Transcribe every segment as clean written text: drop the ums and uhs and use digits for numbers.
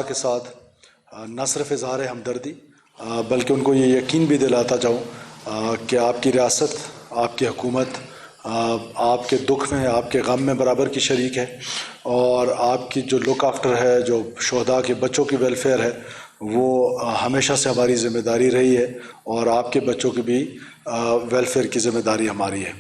کے ساتھ نہ صرف اظہار ہمدردی بلکہ ان کو یہ یقین بھی دلاتا جاؤں کہ آپ کی ریاست، آپ کی حکومت آپ کے دکھ میں، آپ کے غم میں برابر کی شریک ہے، اور آپ کی جو لک آفٹر ہے، جو شہداء کے بچوں کی ویلفیئر ہے، وہ ہمیشہ سے ہماری ذمہ داری رہی ہے، اور آپ کے بچوں کی بھی ویلفیئر کی ذمہ داری ہماری ہے۔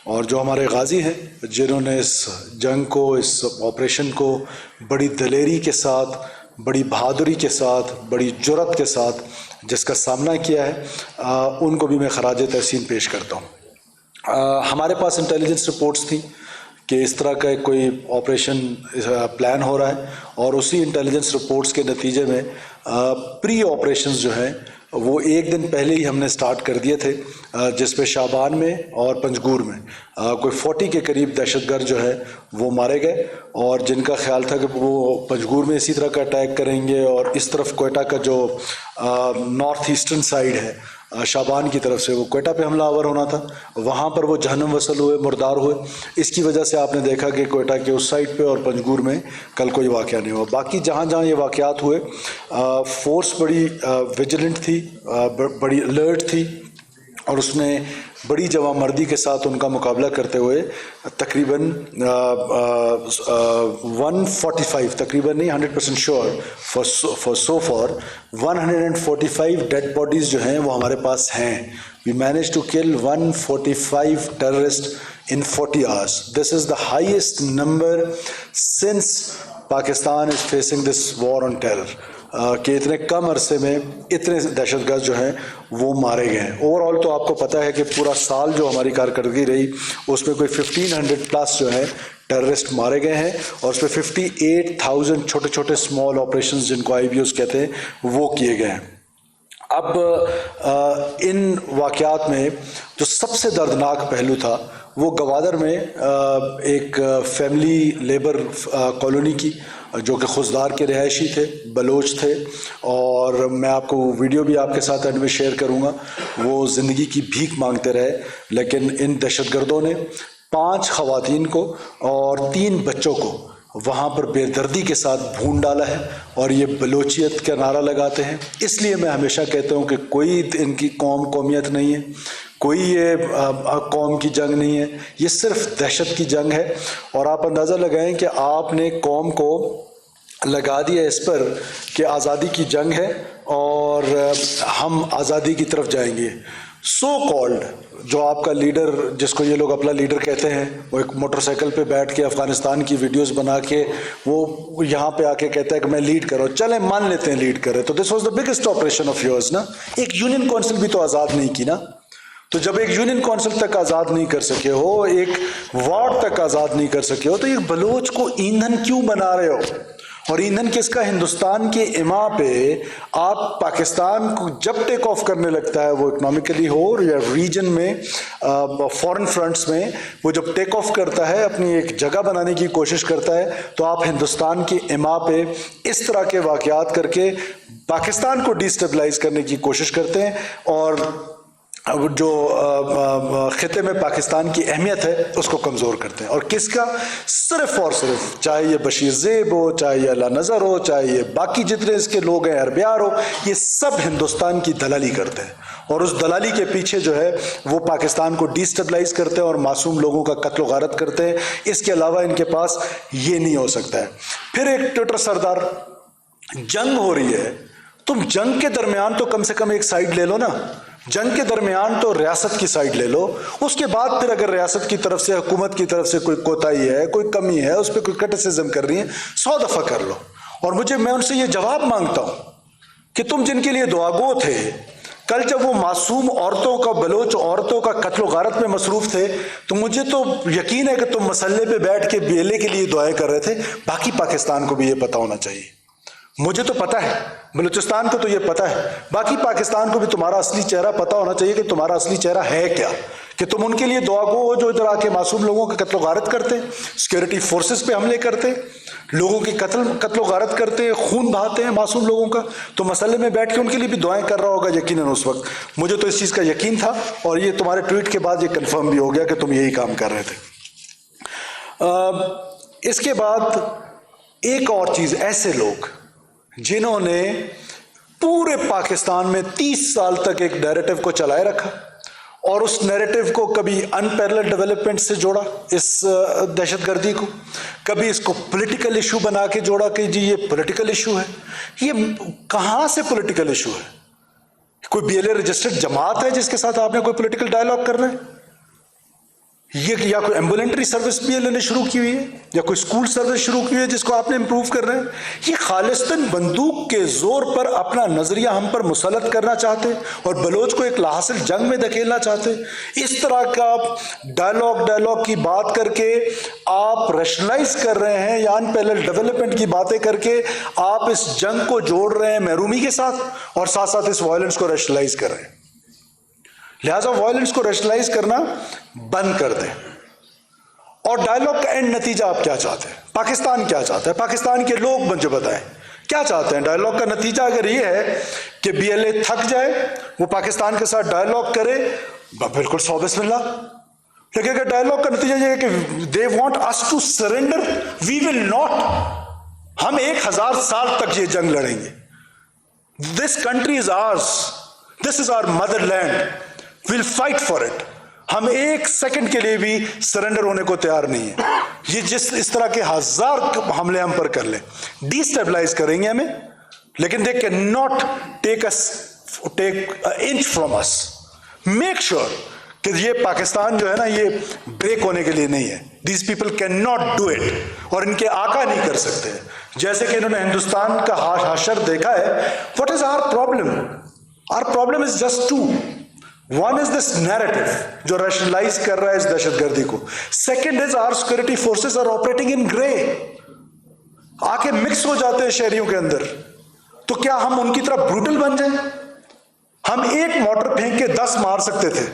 اور جو ہمارے غازی ہیں جنہوں نے اس جنگ کو، اس آپریشن کو بڑی دلیری کے ساتھ، بڑی بہادری کے ساتھ، بڑی جرأت کے ساتھ جس کا سامنا کیا ہے، ان کو بھی میں خراج تحسین پیش کرتا ہوں۔ ہمارے پاس انٹیلیجنس رپورٹس تھیں کہ اس طرح کا ایک کوئی آپریشن پلان ہو رہا ہے، اور اسی انٹیلیجنس رپورٹس کے نتیجے میں پری آپریشنز جو ہیں وہ ایک دن پہلے ہی ہم نے سٹارٹ کر دیے تھے، جس پہ شابان میں اور پنجگور میں کوئی 40 کے قریب دہشت گرد جو ہے وہ مارے گئے، اور جن کا خیال تھا کہ وہ پنجگور میں اسی طرح کا اٹیک کریں گے، اور اس طرف کوئٹہ کا جو نارتھ ایسٹرن سائیڈ ہے شابان کی طرف سے، وہ کوئٹہ پہ حملہ آور ہونا تھا، وہاں پر وہ جہنم وصل ہوئے، مردار ہوئے۔ اس کی وجہ سے آپ نے دیکھا کہ کوئٹہ کے اس سائڈ پہ اور پنجگور میں کل کوئی واقعہ نہیں ہوا۔ باقی جہاں جہاں یہ واقعات ہوئے، فورس بڑی ویجیلنٹ تھی، بڑی الرٹ تھی، اور اس نے بڑی جواں مردی کے ساتھ ان کا مقابلہ کرتے ہوئے تقریباً 145 تقریباً نہیں 100% شیور فار 145 ڈیڈ باڈیز جو ہیں وہ ہمارے پاس ہیں۔ We managed to kill 145 terrorists in 40 hours. This is the highest number since Pakistan is facing this war on terror. کہ اتنے کم عرصے میں اتنے دہشت گرد جو ہیں وہ مارے گئے ہیں۔ اوور آل تو آپ کو پتہ ہے کہ پورا سال جو ہماری کارکردگی رہی اس میں کوئی 1500 پلس جو ہے ٹیررسٹ مارے گئے ہیں، اور اس پہ 58,000 چھوٹے چھوٹے اسمال آپریشنز جن کو IBOs کہتے ہیں وہ کیے گئے ہیں۔ اب ان واقعات میں جو سب سے دردناک پہلو تھا وہ گوادر میں ایک فیملی لیبر کالونی کی، جو کہ خضدار کے رہائشی تھے، بلوچ تھے، اور میں آپ کو ویڈیو بھی آپ کے ساتھ اینڈ میں شیئر کروں گا۔ وہ زندگی کی بھیک مانگتے رہے، لیکن ان دہشت گردوں نے 5 خواتین کو اور 3 بچوں کو وہاں پر بے دردی کے ساتھ بھون ڈالا ہے، اور یہ بلوچیت کا نعرہ لگاتے ہیں۔ اس لیے میں ہمیشہ کہتا ہوں کہ کوئی ان کی قومیت نہیں ہے، کوئی یہ قوم کی جنگ نہیں ہے، یہ صرف دہشت کی جنگ ہے۔ اور آپ اندازہ لگائیں کہ آپ نے قوم کو لگا دیا اس پر کہ آزادی کی جنگ ہے اور ہم آزادی کی طرف جائیں گے۔ سو کالڈ جو آپ کا لیڈر، جس کو یہ لوگ اپنا لیڈر کہتے ہیں، وہ ایک موٹر سائیکل پہ بیٹھ کے افغانستان کی ویڈیوز بنا کے وہ یہاں پہ آ کے کہتا ہے کہ میں لیڈ کر رہا ہوں، چلیں مان لیتے ہیں لیڈ کرے، تو this was the biggest operation of yours نا۔ ایک یونین کونسل بھی تو آزاد نہیں کی نا، تو جب ایک یونین کونسل تک آزاد نہیں کر سکے ہو، ایک وارڈ تک آزاد نہیں کر سکے ہو، تو ایک بلوچ کو ایندھن کیوں بنا رہے ہو؟ اور ایندھن کس کا؟ ہندوستان کے اما پہ آپ پاکستان کو جب ٹیک آف کرنے لگتا ہے، وہ اکنامکلی ہو یا ریجن میں فورن فرنٹس میں، وہ جب ٹیک آف کرتا ہے، اپنی ایک جگہ بنانے کی کوشش کرتا ہے، تو آپ ہندوستان کے اما پہ اس طرح کے واقعات کر کے پاکستان کو ڈیسٹیبلائز کرنے کی کوشش کرتے ہیں، اور جو خطے میں پاکستان کی اہمیت ہے اس کو کمزور کرتے ہیں۔ اور کس کا؟ صرف اور صرف، چاہے یہ بشیر زیب ہو، چاہے یہ اللہ نظر ہو، چاہے یہ باقی جتنے اس کے لوگ ہیں، اربیار ہو، یہ سب ہندوستان کی دلالی کرتے ہیں، اور اس دلالی کے پیچھے جو ہے وہ پاکستان کو ڈیسٹیبلائز کرتے ہیں اور معصوم لوگوں کا قتل و غارت کرتے ہیں۔ اس کے علاوہ ان کے پاس یہ نہیں ہو سکتا ہے۔ پھر ایک ٹویٹر سردار، جنگ ہو رہی ہے، تم جنگ کے درمیان تو کم سے کم ایک سائیڈ لے لو نا، جنگ کے درمیان تو ریاست کی سائیڈ لے لو، اس کے بعد پھر اگر ریاست کی طرف سے، حکومت کی طرف سے کوئی کوتاہی ہے، کوئی کمی ہے، اس پہ کوئی کرٹیسزم کر رہی ہے، 100 دفعہ کر لو۔ اور میں ان سے یہ جواب مانگتا ہوں کہ تم جن کے لیے دعاگو تھے، کل جب وہ معصوم عورتوں کا، بلوچ عورتوں کا قتل و غارت میں مصروف تھے، تو مجھے تو یقین ہے کہ تم مسلح پہ بیٹھ کے بیلے کے لیے دعائیں کر رہے تھے۔ باقی پاکستان کو بھی یہ پتہ ہونا چاہیے، مجھے تو پتہ ہے، بلوچستان کو تو یہ پتہ ہے، باقی پاکستان کو بھی تمہارا اصلی چہرہ پتہ ہونا چاہیے کہ تمہارا اصلی چہرہ ہے کیا، کہ تم ان کے لیے دعا گو ہو جو ادھر آ کے معصوم لوگوں کے قتل و غارت کرتے، سیکورٹی فورسز پہ حملے کرتے، لوگوں کی قتل و غارت کرتے، خون بہاتے ہیں معصوم لوگوں کا، تو مسئلے میں بیٹھ کے ان کے لیے بھی دعائیں کر رہا ہوگا یقیناً اس وقت۔ مجھے تو اس چیز کا یقین تھا، اور یہ تمہارے ٹویٹ کے بعد یہ کنفرم بھی ہو گیا کہ تم یہی کام کر رہے تھے۔ اس کے بعد ایک اور چیز، ایسے لوگ جنہوں نے پورے پاکستان میں 30 سال تک ایک نیریٹو کو چلائے رکھا اور اس نیریٹو کو کبھی ان پیرلل ڈیولپمنٹ سے جوڑا اس دہشت گردی کو، کبھی اس کو پولیٹیکل ایشو بنا کے جوڑا کہ جی یہ پولیٹیکل ایشو ہے. یہ کہاں سے پولیٹیکل ایشو ہے؟ کوئی بی ایل اے رجسٹرڈ جماعت ہے جس کے ساتھ آپ نے کوئی پولیٹیکل ڈائلاگ کرنا ہے؟ یہ یا کوئی ایمبولینٹری سروس بی ایل اے نے شروع کی ہوئی ہے یا کوئی اسکول سروس شروع کی ہوئی ہے جس کو آپ نے امپروو کر رہے ہیں؟ یہ خالصتاً بندوق کے زور پر اپنا نظریہ ہم پر مسلط کرنا چاہتے اور بلوچ کو ایک لاحاصل جنگ میں دھکیلنا چاہتے. اس طرح کا ڈائلاگ کی بات کر کے آپ ریشنلائز کر رہے ہیں یا ان پیرلل ڈیولپمنٹ کی باتیں کر کے آپ اس جنگ کو جوڑ رہے ہیں محرومی کے ساتھ اور ساتھ ساتھ اس وائلنس کو ریشنلائز کر رہے ہیں. لہٰذا وائلنس کو ریشنلائز کرنا بند کر دیں. اور ڈائلاگ کا اینڈ نتیجہ آپ کیا چاہتے ہیں؟ پاکستان کیا چاہتا ہے؟ پاکستان کے لوگ مجھے بتائیں کیا چاہتے ہیں؟ ڈائلاگ کا نتیجہ اگر یہ ہے کہ بی ایل اے تھک جائے، وہ پاکستان کے ساتھ ڈائلاگ کرے، بالکل 100 بسم اللہ. لیکن اگر ڈائلاگ کا نتیجہ یہ ہے کہ they want us to surrender, we will not, ہم 1000 سال تک یہ جنگ لڑیں گے. دس country is ours, this is our motherland, we'll fight for it. ہم 1 سیکنڈ کے لیے بھی سرنڈر ہونے کو تیار نہیں ہیں. یہ اس طرح کے 1000 حملے ہم پر کر لیں، ڈی اسٹیبلائز کریں گے ہمیں، لیکن they cannot take inch from us. Make sure کہ یہ پاکستان جو ہے نا یہ بریک ہونے کے لیے نہیں ہے. These people cannot do it. اور ان کے آقا نہیں کر سکتے. جیسے کہ انہوں نے ہندوستان کا حشر دیکھا ہے. What is our problem? Our problem is just two. One is this narrative جو ریشنلائز کر رہا ہے اس دہشت گردی کو. Second is our security forces are operating in grey. آ کے مکس ہو جاتے ہیں شہریوں کے اندر. تو کیا ہم ان کی طرح بروٹل بن جائیں؟ ہم ایک مارٹر پھینک کے 10 مار سکتے تھے،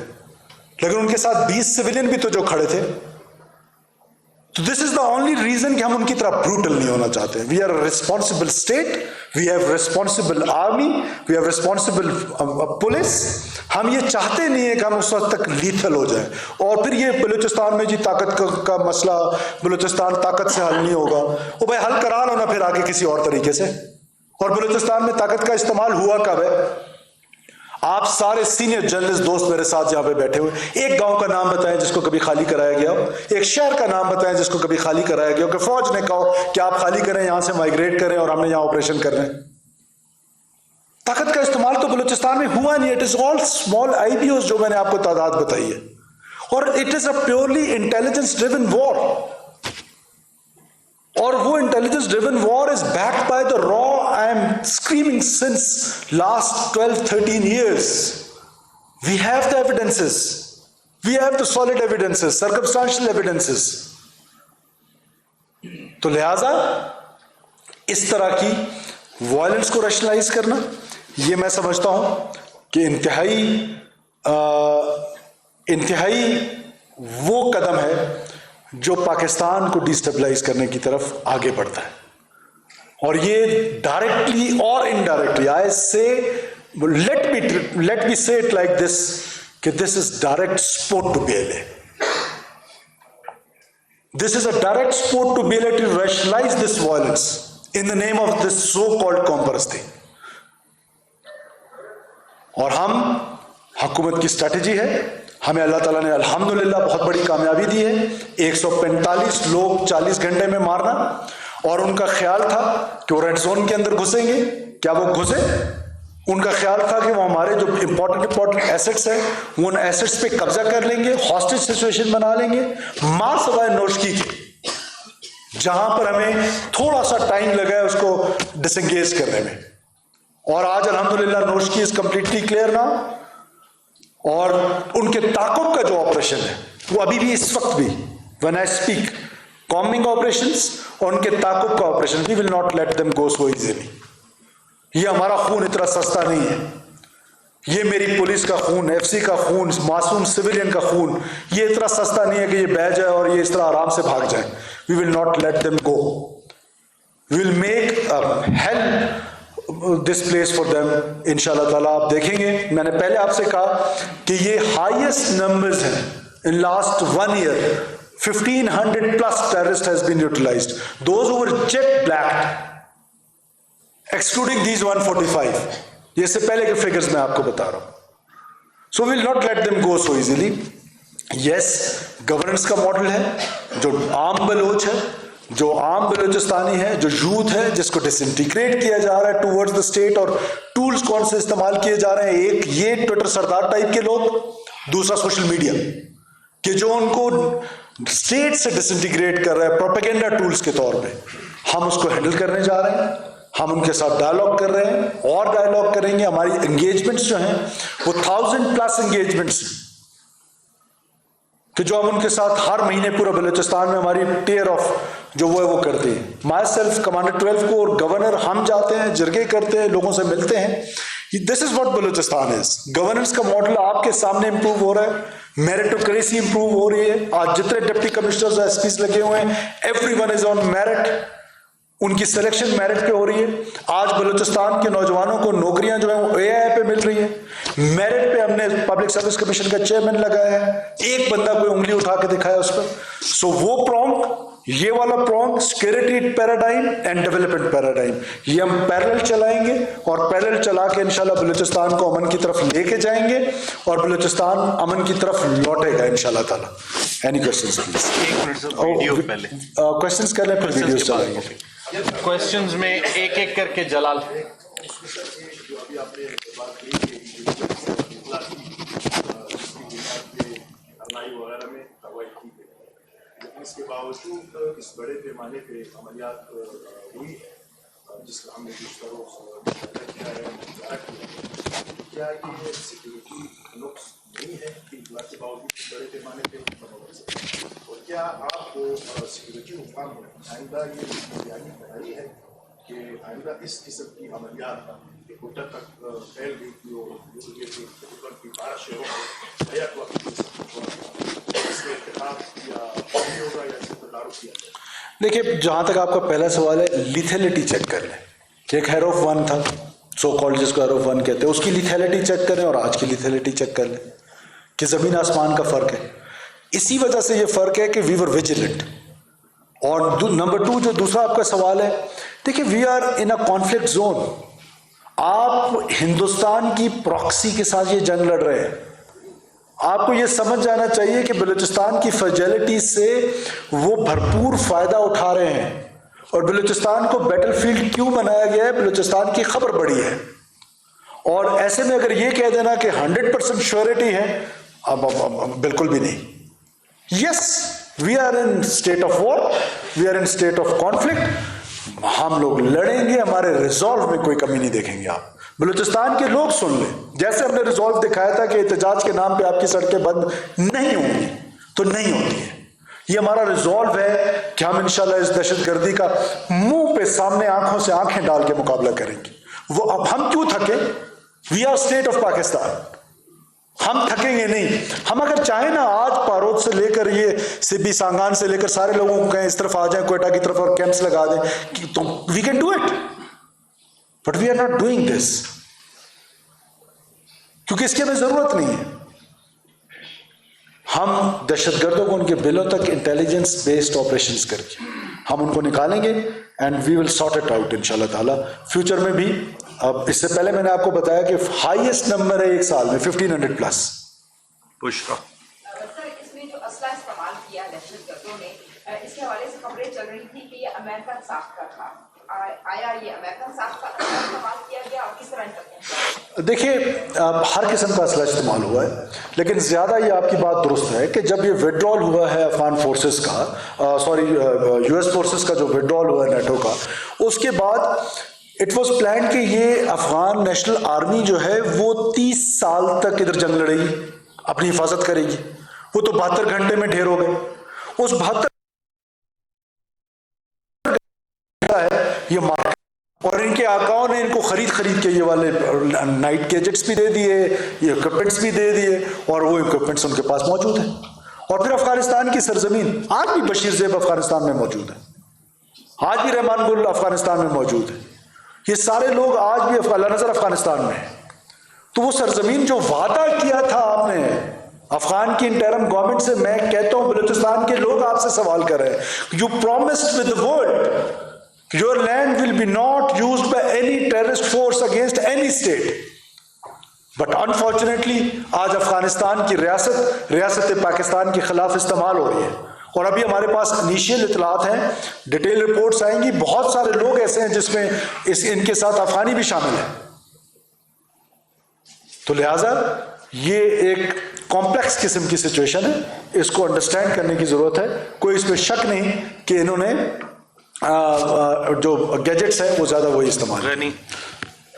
لیکن ان کے ساتھ 20 سویلین بھی تو جو کھڑے تھے. تو دس از دا اونلی ریزن کہ ہم ان کی طرح بروٹل نہیں ہونا چاہتے. We are a responsible state, we have responsible army, we have responsible police. ہم یہ چاہتے نہیں ہیں کہ ہم اس وقت تک لیتھل ہو جائیں. اور پھر یہ بلوچستان میں جی طاقت کا مسئلہ، بلوچستان طاقت سے حل نہیں ہوگا. وہ بھائی حل کرا لو نا پھر آگے کسی اور طریقے سے. اور بلوچستان میں طاقت کا استعمال ہوا کب ہے؟ آپ سارے سینئر جرنلسٹ دوست میرے ساتھ یہاں پہ بیٹھے ہوئے، ایک گاؤں کا نام بتائیں جس کو کبھی خالی کرایا گیا ہو، ایک شہر کا نام بتائیں جس کو کبھی خالی کرایا گیا ہو کہ فوج نے کہا کہ آپ خالی کریں، یہاں سے مائگریٹ کریں اور ہم نے یہاں آپریشن کر رہے ہیں. طاقت کا استعمال تو بلوچستان میں ہوا نہیں. It is all small I B Os جو میں نے آپ کو تعداد بتائی ہے. اور it is a purely intelligence driven war. اور وہ intelligence driven war is backed by the را. I am screaming since last 12-13 years. We have the evidences. We have the solid evidences, circumstantial evidences. تو لہذا اس طرح کی violence کو rationalise کرنا، یہ میں سمجھتا ہوں کہ انتہائی وہ قدم ہے جو پاکستان کو ڈیسٹیبلائز کرنے کی طرف آگے بڑھتا ہے. اور یہ ڈائریکٹلی اور انڈائریکٹلی آئی سے let me say it like this کہ this is direct support to BLA. This is a direct support to BLA to rationalize this violence in the name of this so-called قوم پرستی. اور ہم حکومت کی strategy ہے، ہمیں اللہ تعالیٰ نے الحمدللہ بہت بڑی کامیابی دی ہے. 145 لوگ 40 گھنٹے میں مارنا. اور ان کا خیال تھا کہ وہ ریڈ زون کے اندر گھسیں گے. کیا وہ گھسے؟ ان کا خیال تھا کہ وہ ہمارے جو امپورٹنٹ ایسٹس ہیں وہ ان ایسٹس پہ قبضہ کر لیں گے، ہاسٹیج سچویشن بنا لیں گے. ماں سوائے نوشکی کی، جہاں پر ہمیں تھوڑا سا ٹائم لگا ہے اس کو ڈس انگیج کرنے میں. اور آج الحمدللہ نوشکی از کمپلیٹلی کلیئر نا. اور ان کے تعاقب کا جو آپریشن ہے وہ ابھی بھی اس وقت بھی when I speak combing operations اور ان کے تعاقب کا operation we will not let them go so easily. یہ ہمارا خون اتنا سستا نہیں ہے. یہ میری پولیس کا خون، ایف سی کا خون، معصوم سویلین کا خون، یہ اتنا سستا نہیں ہے کہ یہ بہ جائے اور یہ اس طرح آرام سے بھاگ جائے. We will not let them go. We will make hell this place for them. انشاءاللہ تعالیٰ آپ دیکھیں گے. میں نے پہلے آپ سے کہا کہ یہ ہائیسٹ نمبرز ہیں in last 1 year. 1500 plus terrorist has been utilized. Those who were jet blacked excluding these 145. یہ سے پہلے کے فگرز میں آپ کو بتا رہا ہوں. So we'll not let them go so easily. Yes, governance کا ماڈل ہے جو عام بلوچ ہے, جو عام بلوچستانی ہے, جو یوتھ ہے, جس کو ڈس انٹیگریٹ کیا جا رہا ہے ٹوورڈز دا اسٹیٹ. اور ٹولز کون سے استعمال کیے جا رہے ہیں؟ ایک یہ ٹویٹر سردار ٹائپ کے لوگ, دوسرا سوشل میڈیا کہ جو ان کو اسٹیٹ سے ڈس انٹیگریٹ کر رہا ہے پروپیگنڈا ٹولز کے طور پہ. ہم اس کو ہینڈل کرنے جا رہے ہیں, ہم ان کے ساتھ ڈائلاگ کر رہے ہیں اور ڈائلاگ کریں گے. ہماری انگیجمنٹس جو ہیں وہ 1000+ انگیجمنٹس ہیں کہ جو ہم ان کے ساتھ ہر مہینے پورا بلوچستان میں ہماری ٹیئر آف جو وہ ہے وہ کرتے ہیں. مائی سیلف کمانڈر 12 کو اور گورنر ہم جاتے ہیں, جرگے کرتے ہیں, لوگوں سے ملتے ہیں. This is what Balochistan is. Governance کا ماڈل آپ کے سامنے امپروو ہو رہا ہے, میرٹوکریسی امپروو ہو رہی ہے. آج جتنے ڈپٹی کمشنرز ایس پیز لگے ہوئے ہیں, everyone is on merit. ان کی سلیکشن میرٹ پہ ہو رہی ہے. آج بلوچستان کے نوجوانوں کو نوکریاں جو ہیں وہ AI پہ مل رہی ہیں. میرٹ پہ ہم نے پبلک سروس کمیشن کا چیئرمین لگایا ہے, ایک بندہ کوئی انگلی اٹھا کے دکھایا اس پر. سو وہ پرونگ, یہ والا prong, security paradigm and development paradigm, یہ ہم پیرل چلائیں گے اور پیرل چلا کے انشاءاللہ بلوچستان کو امن کی طرف لے کے جائیں گے اور بلوچستان امن کی طرف لوٹے گا انشاءاللہ تعالیٰ. Any questions please? ایک منٹ سے ویڈیو پہلے کوشچنز کر لیں پھر ویڈیوز چلائیں گے. کوشچنز میں ایک ایک کر کے جلال. اس کے باوجود اس بڑے پیمانے پہ عملیات ہوئی ہے جس کا ہم نے کیا ہے, کیا یہ سیکورٹی نقص نہیں ہے کہ کے باوجود اس بڑے پیمانے پہ اور کیا آپ کو سیکورٹی حکام میں آئندہ یہ بیانی بنائی ہے کہ آئندہ اس قسم کی عملیات ہوٹل تک پھیل گئی تھی اور کی 12 شہروں میں بیک وقت اس کے اتحاد یا ہوگا یا اس پر تعارف کیا جائے؟ دیکھیے, جہاں تک آپ کا پہلا سوال ہے, لیتھیلٹی چیک کر لیں کہ ایک ہیرو 1 تھا, سو کالڈ جس کو ہیرو 1 کہتے ہیں, اس کی لیتھیلٹی چیک کریں اور آج کی لیتھیلٹی چیک کر لیں کہ زمین آسمان کا فرق ہے. اسی وجہ سے یہ فرق ہے کہ وی ور ویجیلنٹ. اور نمبر 2 جو دوسرا آپ کا سوال ہے, دیکھیے we are in a conflict zone. آپ ہندوستان کی پراکسی کے ساتھ یہ جنگ لڑ رہے ہیں. آپ کو یہ سمجھ جانا چاہیے کہ بلوچستان کی فرجیلٹی سے وہ بھرپور فائدہ اٹھا رہے ہیں. اور بلوچستان کو بیٹل فیلڈ کیوں بنایا گیا ہے؟ بلوچستان کی خبر بڑی ہے. اور ایسے میں اگر یہ کہہ دینا کہ 100% شیورٹی ہے, اب بالکل بھی نہیں. Yes, we are in state of war, we are in state of conflict. ہم لوگ لڑیں گے, ہمارے ریزالو میں کوئی کمی نہیں دیکھیں گے آپ. بلوچستان کے لوگ سن لیں, جیسے ہم نے ریزالو دکھایا تھا کہ احتجاج کے نام پہ آپ کی سڑکیں بند نہیں ہوں گی, تو نہیں ہوتی ہیں. یہ ہمارا ریزالو ہے کہ ہم انشاءاللہ اس دہشت گردی کا منہ پہ سامنے آنکھوں سے آنکھیں ڈال کے مقابلہ کریں گے. وہ اب ہم کیوں تھکے؟ We are state of Pakistan. ہم تھکیں گے نہیں. ہم اگر چاہیں نا آج پارود سے لے کر یہ سبی سانگان سے لے کر سارے لوگوں کو کہیں اس طرف آ جائیں کوئٹہ کی طرف اور کیمپس لگا دیں, تو we can do it, but we are not doing this, کیونکہ اس کی ہمیں ضرورت نہیں ہے. ہم دہشت گردوں کو ان کے بلوں تک انٹیلیجنس بیسڈ آپریشنز کر کے ہم ان کو نکالیں گے and we will sort it out انشاءاللہ تعالیٰ فیوچر میں بھی. اب اس سے پہلے میں نے آپ کو بتایا کہ ہائیسٹ نمبر ہے ایک سال میں 1500+. سر, اس میں جو اسلحہ استعمال کیا دہشت گردوں نے, اس کے حوالے سے خبریں چل رہی تھی کہ یہ امریکن ساخت کا تھا. آیا یہ امریکن ساخت کا استعمال کیا گیا اور کس طرح کرتے ہیں؟ دیکھیے, ہر قسم کا اسلحہ استعمال ہوا ہے, لیکن زیادہ یہ آپ کی بات درست ہے کہ جب یہ وڈرال ہوا ہے افغان فورسز کا, US فورسز کا جو وڈرال ہوا ہے نیٹو کا, اس کے بعد اٹ واز پلان کہ یہ افغان نیشنل آرمی جو ہے وہ 30 سال تک ادھر جنگ لڑے گی, اپنی حفاظت کرے گی. وہ تو 72 گھنٹے میں ڈھیر ہو گئے. اس 72 ہے یہ مارک, اور ان کے آقاؤں نے ان کو خرید کے یہ والے نائٹ گیجٹس بھی دے دیے, یہ اکوپمنٹس بھی دے دیے, اور وہ اکوپمنٹس ان کے پاس موجود ہیں. اور پھر افغانستان کی سرزمین آج بھی بشیر زیب افغانستان میں موجود ہے, آج بھی رحمان گل افغانستان میں موجود ہے. یہ سارے لوگ آج بھی اللہ نظر افغانستان میں ہیں. تو وہ سرزمین جو وعدہ کیا تھا آپ نے افغان کی انٹرم گورنمنٹ سے, میں کہتا ہوں بلوچستان کے لوگ آپ سے سوال کر رہے ہیں, you promised with the world Your land will be not used by any terrorist force against any state. But unfortunately آج افغانستان کی ریاست پاکستان کے خلاف استعمال ہو رہی ہے، اور ابھی ہمارے پاس انیشیل اطلاعات ہیں، ڈیٹیل رپورٹس آئیں گی، بہت سارے لوگ ایسے ہیں جس میں ان کے ساتھ افغانی بھی شامل ہیں. تو لہٰذا یہ ایک کمپلیکس قسم کی سچویشن ہے، اس کو انڈرسٹینڈ کرنے کی ضرورت ہے. کوئی اس پہ شک نہیں کہ انہوں نے جو گیجٹس ہیں وہ زیادہ وہی استعمال رنی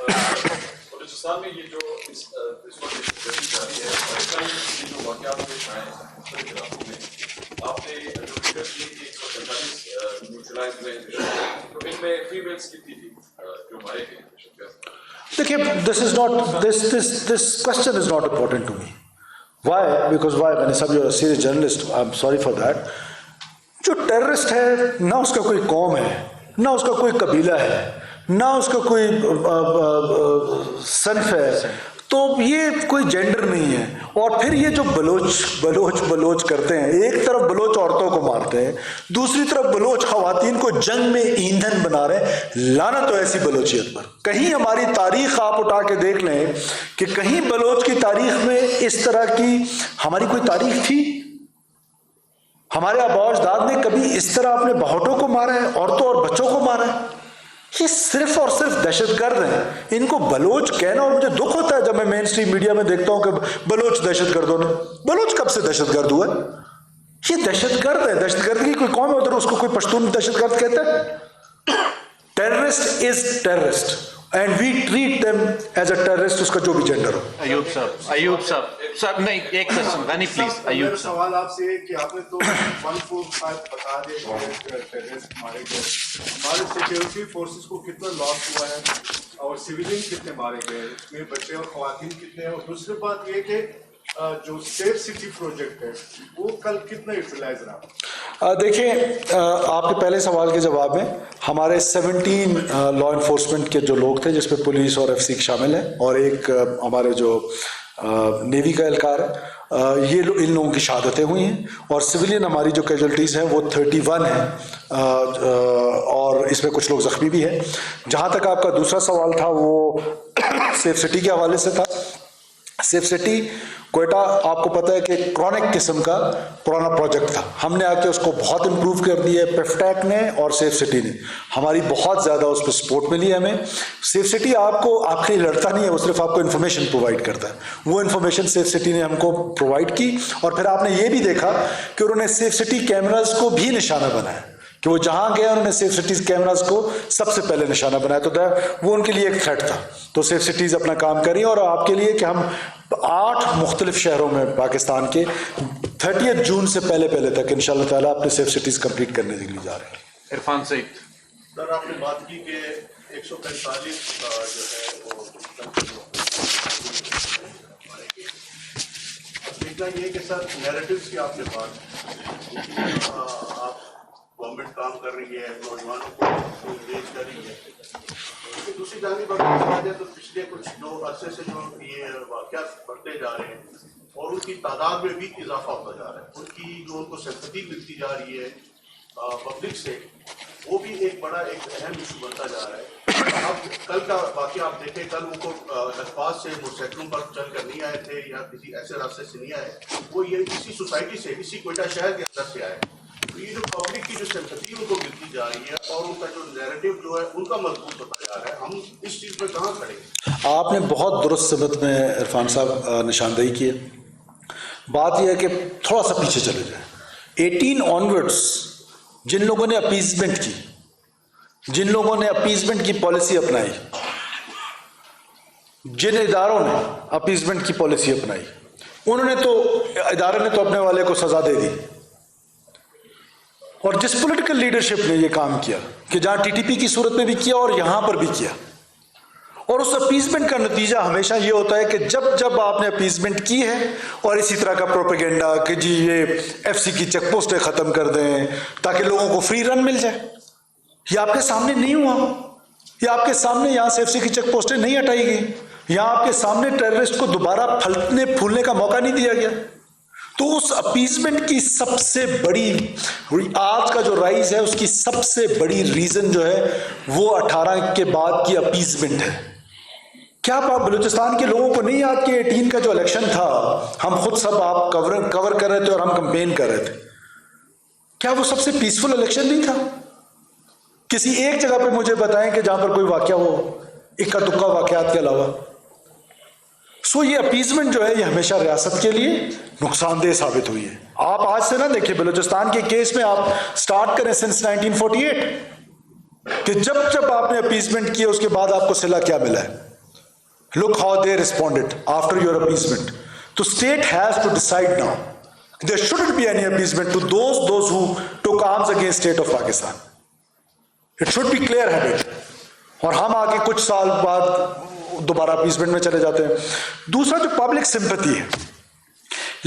بلوچستان میں یہ جو اس وقت جاری ہے، یہ جو واقعات پیش آئے ہیں مختلف علاقوں میں، آپ نے جو فگر کی 145 نیوٹرلائز ہوئے ہیں، تو ان میں فیمیلس کتنی تھی جو مارے گئے؟ دیکھیے this question is not important to me. Why? Because why? میں نے سب جو serious journalist I'm sorry for that. جو ٹیررسٹ ہے نہ اس کا کوئی قوم ہے، نہ اس کا کوئی قبیلہ ہے، نہ اس کا کوئی صنف ہے، تو یہ کوئی جینڈر نہیں ہے. اور پھر یہ جو بلوچ کرتے ہیں، ایک طرف بلوچ عورتوں کو مارتے ہیں، دوسری طرف بلوچ خواتین کو جنگ میں ایندھن بنا رہے ہیں. لعنت ہو ایسی بلوچیت پر. کہیں ہماری تاریخ آپ اٹھا کے دیکھ لیں کہ کہیں بلوچ کی تاریخ میں اس طرح کی ہماری کوئی تاریخ تھی؟ ہمارے آباء و اجداد نے کبھی اس طرح اپنے بہوٹوں کو مارا ہے، عورتوں اور بچوں کو مارا ہے؟ یہ صرف اور صرف دہشت گرد ہیں. ان کو بلوچ کہنا، اور مجھے دکھ ہوتا ہے جب میں مین اسٹریم میڈیا میں دیکھتا ہوں کہ بلوچ دہشت گردوں نے. بلوچ کب سے دہشت گرد ہوا ہے؟ یہ دہشت گرد ہے. دہشت گرد کی کوئی قوم ہے ادھر، اس کو کوئی پشتون دہشت گرد کہتا ہے؟ Terrorist is terrorist and we treat them as a terrorist, اس کا جو بھی جینڈر ہو. ایوب صاحب نہیں، ایک کوسچن غنی پلیز. ایوب میرا صاحب سوال آپ سے ہے کہ آپ نے تو 145 بتا دے ٹیررسٹ مارے گئے، ہمارے سیکورٹی فورسز کو کتنا لاس ہوا ہے اور سویلین کتنے مارے گئے، اس میں بچے اور خواتین کتنے ہیں؟ اور دوسری بات یہ کہ جو سیف سٹی پروجیکٹ ہے وہ کل کتنا یوٹیلائز رہا؟ دیکھیں، آپ کے پہلے سوال کے جواب میں ہمارے 17 لا انفورسمنٹ کے جو لوگ تھے، جس پہ پولیس اور ایف سی شامل ہیں، اور ایک ہمارے جو نیوی کا اہلکار ہے، یہ ان لوگوں کی شہادتیں ہوئی ہیں. اور سویلین ہماری جو کیجولٹیز ہیں وہ 31 ہیں، اور اس میں کچھ لوگ زخمی بھی ہیں. جہاں تک آپ کا دوسرا سوال تھا وہ سیف سٹی کے حوالے سے تھا. سیف سٹی کوئٹہ آپ کو پتہ ہے کہ کرونک قسم کا پرانا پروجیکٹ تھا. ہم نے آ کے اس کو بہت امپروو کر دیا ہے، پیفٹیک نے اور سیف سٹی نے. ہماری بہت زیادہ اس پہ سپورٹ ملی ہے ہمیں. سیف سٹی آپ کے لیے لڑتا نہیں ہے، وہ صرف آپ کو انفارمیشن پرووائڈ کرتا ہے. وہ انفارمیشن سیف سٹی نے ہم کو پرووائڈ کی، اور پھر آپ نے یہ بھی دیکھا کہ انہوں نے سیف سٹی کیمراز کو بھی نشانہ بنایا، کہ وہ جہاں گیا انہوں نے سیف سٹیز کیمراز کو سب سے پہلے نشانہ بنایا. تو وہ ان کے لیے ایک تھریٹ تھا. تو سیف سٹیز اپنا کام کر رہی ہیں. اور آپ کے لیے کہ ہم 8 مختلف شہروں میں پاکستان کے 30 جون سے پہلے تک انشاءاللہ تعالیٰ اپنے سیف سٹیز کمپلیٹ کرنے کے لیے جا رہے ہیں. عرفان سعید. سر آپ نے بات کی کہ 145 جو ہے وہ دیکھنا یہ کہ سر نیریٹیوز کی آپ نے بات، آپ گورنمنٹ کام کر رہی ہے، نوجوانوں کو انگیج کر رہی ہے. دوسری جانب اگر دیکھا جائے تو پچھلے کچھ 2 عرصے سے جو یہ واقعات بڑھتے جا رہے ہیں اور ان کی تعداد میں بھی اضافہ ہوتا جا رہا ہے، ان کی جو ان کو سمپتھی ملتی جا رہی ہے پبلک سے، وہ بھی ایک بڑا ایک اہم ایشو بنتا جا رہا ہے. اب کل کا واقعہ آپ دیکھیں، کل ان کو لکھپاس سے موٹر سائیکلوں پر چل کر نہیں آئے تھے یا کسی ایسے راستے سے نہیں آئے، وہ یہ اسی سوسائٹی سے، اسی کوئٹہ شہر کے اندر سے آئے. یہ جو پبلک کی جو سمپتھی ان کو ملتی جا رہی ہے اور ان کا جو نیریٹو جو ہے ان کا مضبوط ہوتا جا رہا ہے، ہم اس چیز پہ کہاں کھڑے ہیں؟ آپ نے بہت درست سمت میں عرفان صاحب نشاندہی کی ہے. بات یہ ہے کہ تھوڑا سا پیچھے چلے جائیں. 18 آنورڈس جن لوگوں نے اپیزمنٹ کی، جن لوگوں نے اپیزمنٹ کی پالیسی اپنائی، جن اداروں نے اپیزمنٹ کی پالیسی اپنائی، انہوں نے تو ادارے نے تو اپنے والے کو سزا دے دی. اور جس پولیٹیکل لیڈرشپ نے یہ کام کیا کہ جہاں ٹی ٹی پی کی صورت میں بھی کیا اور یہاں پر بھی کیا، اور اس اپیزمنٹ کا نتیجہ ہمیشہ یہ ہوتا ہے کہ جب آپ نے اپیزمنٹ کی ہے اور اسی طرح کا پروپیگنڈا کہ جی یہ ایف سی کی چیک پوسٹیں ختم کر دیں تاکہ لوگوں کو فری رن مل جائے. یہ آپ کے سامنے نہیں ہوا. یہ آپ کے سامنے یہاں سے ایف سی کی چیک پوسٹیں نہیں ہٹائی گئی. یہاں آپ کے سامنے ٹیررسٹ کو دوبارہ پھلنے پھولنے کا موقع نہیں دیا گیا. تو اس اپیزمنٹ کی سب سے بڑی آج کا جو رائز ہے اس کی سب سے بڑی ریزن جو ہے وہ 18 کے بعد کی اپیزمنٹ ہے. کیا بلوچستان کے لوگوں کو نہیں یاد کہ 18 کا جو الیکشن تھا ہم خود سب آپ کور کر رہے تھے اور ہم کمپین کر رہے تھے, کیا وہ سب سے پیسفل الیکشن نہیں تھا؟ کسی ایک جگہ پہ مجھے بتائیں کہ جہاں پر کوئی واقعہ ہو اکا دکا واقعات کے علاوہ. سو یہ اپیزمنٹ جو ہے یہ ہمیشہ ریاست کے لیے نقصان دہ ثابت ہوئی ہے. آپ آج سے نہ دیکھیں, بلوچستان کے کیس میں آپ سٹارٹ کریں سنس 1948 کہ جب آپ نے اپیزمنٹ کی اس کے بعد آپ کو صلہ کیا ملا ہے. Look how they responded after your appeasement. The state has to decide now. There shouldn't be any appeasement to those who took arms against state of Pakistan. It should be clear-headed. اور ہم آگے کچھ سال بعد دوبارہ appeasement میں چلے جاتے ہیں. دوسرا جو پبلک سمپتھی ہے,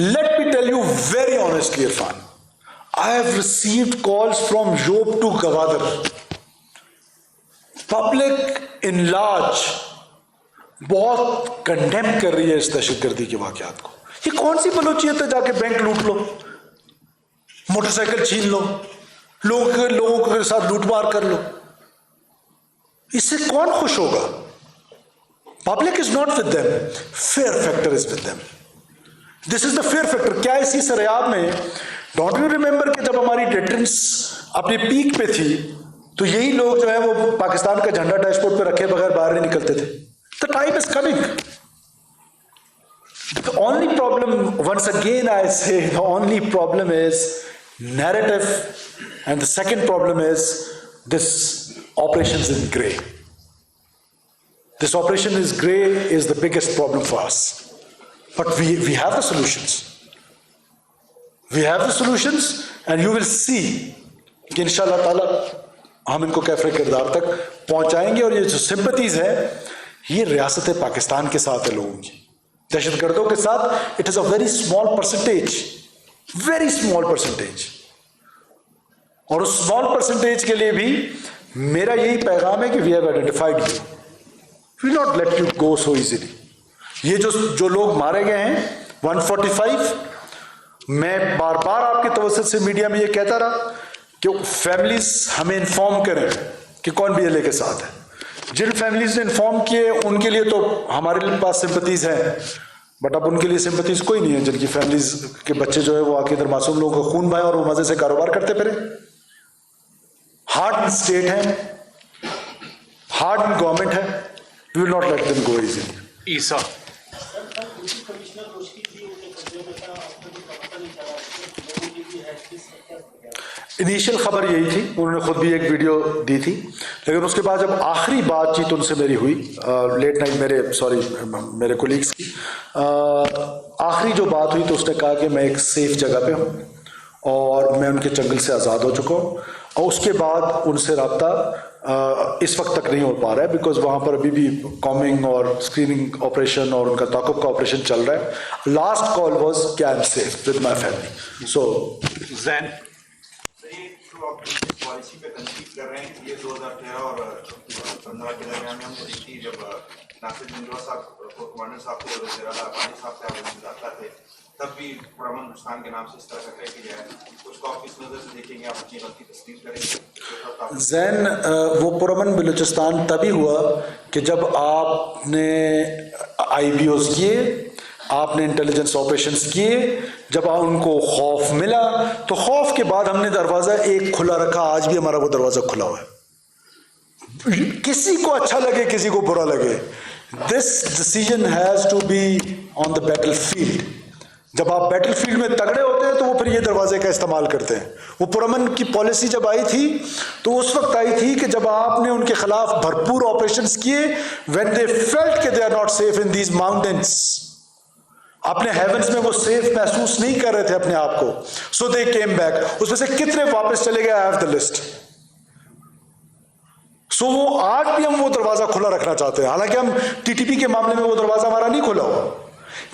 let me tell you very honestly Irfan, I have received calls from Job to Gwadar. Public in large بہت کنڈیم کر رہی ہے اس دہشت گردی کے واقعات کو. یہ کون سی بلوچیت ہے جا کے بینک لوٹ لو, موٹر سائیکل چھین لو, لوگوں کے ساتھ لوٹ مار کر لو, اس سے کون خوش ہوگا؟ Public is not with them, fear factor is with them. This is the fear factor. کیا اسی سریاب میں ڈونٹ یو ریمبر کہ جب ہماری ڈیٹرنس اپنی پیک پہ تھی تو یہی لوگ جو ہے وہ پاکستان کا جھنڈا ڈیش بورڈ پہ رکھے بغیر باہر نہیں نکلتے تھے. The time is coming. The only problem, once again I say, the only problem is narrative, and the second problem is this operations in grey. This operation is grey is the biggest problem for us. But we have the solutions. We have the solutions, and you will see کہ انشاءاللہ تعالی ہم ان کو کیفر کردار تک پہنچائیں گے. اور یہ جو سمپتیز ہے یہ ریاست پاکستان کے ساتھ ہے لوگوں کی, دہشت گردوں کے ساتھ. It is a very small percentage, very small percentage. اور اس اسمال پرسنٹیج کے لیے بھی میرا یہی پیغام ہے کہ we have identified you, we not let you go so easily. یہ جو لوگ مارے گئے ہیں 145, میں بار بار آپ کے توسط سے میڈیا میں یہ کہتا رہا کہ فیملیز ہمیں انفارم کریں کہ کون بھی BLA کے ساتھ ہے. جن فیملیز نے انفارم کیے ان کے لیے تو ہمارے پاس سمپتیز ہیں, بٹ اب ان کے لیے سمپتیز کوئی نہیں ہے جن کی فیملیز کے بچے جو ہے وہ آ کے ادھر معصوم لوگوں کا خون بہائے اور وہ مزے سے کاروبار کرتے پھرے. ہارڈ اسٹیٹ ہے, ہارڈ گورنمنٹ ہے, we will not let them go easily. عیسیٰ انیشیل خبر یہی تھی, انہوں نے خود بھی ایک ویڈیو دی تھی, لیکن اس کے بعد جب آخری بات چیت ان سے میری ہوئی لیٹ نائٹ میرے کولیگس کی آخری جو بات ہوئی تو اس نے کہا کہ میں ایک سیف جگہ پہ ہوں اور میں ان کے چنگل سے آزاد ہو چکا ہوں. اور اس کے بعد ان سے رابطہ اس وقت تک نہیں ہو پا رہا ہے بیکاز وہاں پر ابھی بھی کامنگ اور اسکریننگ آپریشن اور ان کا تعاقب کا آپریشن چل رہا ہے. لاسٹ کال واز کہ I am safe with my family. So زین پالیسی پہ تنقید کر رہے ہیں کہ یہ 2013 اور 15 کے درمیان میں ہم نے دیکھی جب ناصر منجوا صاحب کمانڈر صاحب تھے اور وزیر اعلیٰ افغانی صاحب سے مذاکرہ تھے تب بھی پرامن ہندوستان کے نام سے اس طرح کا کہہ کے گیا ہے. اس کو آپ کس نظر سے دیکھیں گے, آپ اپنی غلطی تسلیم کریں گے؟ زین وہ پرامن بلوچستان تبھی ہوا کہ جب آپ نے IBOs کیے, آپ نے انٹیلیجنس آپریشنز کیے, جب ان کو خوف ملا تو خوف کے بعد ہم نے دروازہ ایک کھلا رکھا. آج بھی ہمارا وہ دروازہ کھلا ہوا ہے, کسی کو اچھا لگے کسی کو برا لگے. This decision has to be on the battlefield. جب آپ بیٹل فیلڈ میں تگڑے ہوتے ہیں تو وہ پھر یہ دروازے کا استعمال کرتے ہیں. وہ پرامن کی پالیسی جب آئی تھی تو اس وقت آئی تھی کہ جب آپ نے ان کے خلاف بھرپور آپریشنز کیے when they felt کہ they are not safe in these mountains, اپنے ہیونز میں وہ سیف محسوس نہیں کر رہے تھے اپنے آپ کو, سو دے کیم بیک. اس میں سے کتنے واپس چلے گئے, آئی ہیو دا لسٹ. سو وہ آج بھی ہم وہ دروازہ کھلا رکھنا چاہتے ہیں, حالانکہ ہم TTP کے معاملے میں وہ دروازہ ہمارا نہیں کھلا ہوا.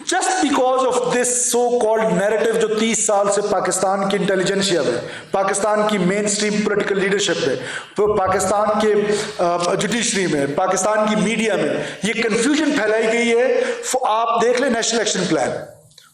Just because of this so called narrative جو 30 سال سے پاکستان کی انٹیلیجنسیا میں, پاکستان کی مین اسٹریم پولیٹیکل لیڈرشپ میں, پاکستان کے جوڈیشری میں, پاکستان کی میڈیا میں یہ کنفیوژن پھیلائی گئی ہے. آپ دیکھ لیں نیشنل ایکشن پلان,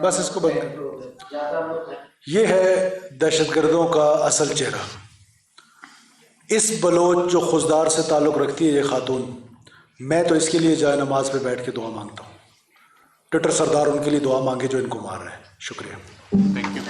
بس اس کو بند کر. یہ ہے دہشت گردوں کا اصل چہرہ. اس بلوچ جو خضدار سے تعلق رکھتی ہے یہ خاتون، میں تو اس کے لیے جائے نماز پہ بیٹھ کے دعا مانگتا ہوں. ٹویٹر سردار ان کے لیے دعا مانگے جو ان کو مار رہے ہیں. شکریہ. Thank you.